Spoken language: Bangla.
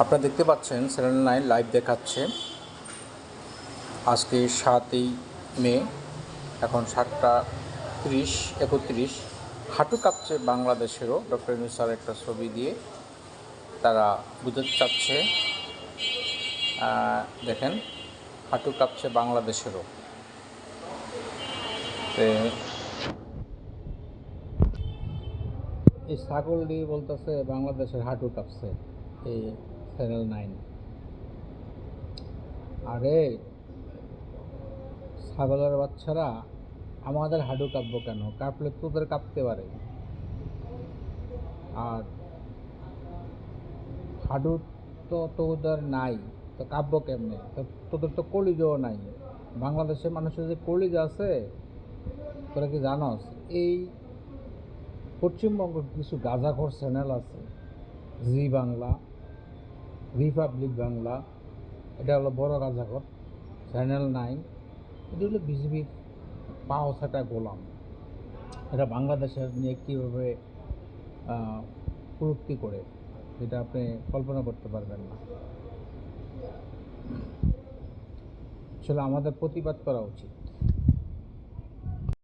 আপনারা দেখতে পাচ্ছেন চ্যানেল 9 লাইভ দেখাচ্ছে। আজকে 7ই মে, এখন 7:31। হাঁটু কাঁপছে বাংলাদেশেরও, ডক্টর ইউনূস স্যার একটা ছবি দিয়ে তারা বুঝাতে চাচ্ছে। দেখেন, হাঁটু কাঁপছে বাংলাদেশেরও। এই ছাগল দিয়ে বলতেছে বাংলাদেশের হাঁটু কাঁপছে, এই চ্যানেল 9। আরে ছাগলের বাচ্চারা, আমাদের হাঁটু কাঁপবো কেন? কাঁপলে তোদের কাঁপতে পারে। আর হাঁটু তো তোদের নাই, তো কাঁপবো কেমনে? তো তোদের তো কলিজাও নাই। বাংলাদেশের মানুষের যে কলিজা আছে, তোরা কি জানস? এই পশ্চিমবঙ্গের কিছু গাঁজাখোর চ্যানেল আছে, জি বাংলা, রিপাবলিক বাংলা, এটা হলো বড় গাঁজাখোর। চ্যানেল 9, এটা হলো বিজেপির পাও ছাটা গোলাম। এটা বাংলাদেশের নিয়ে কীভাবে প্রযুক্তি করে, যেটা আপনি কল্পনা করতে পারবেন না। আসলে আমাদের প্রতিবাদ করা উচিত।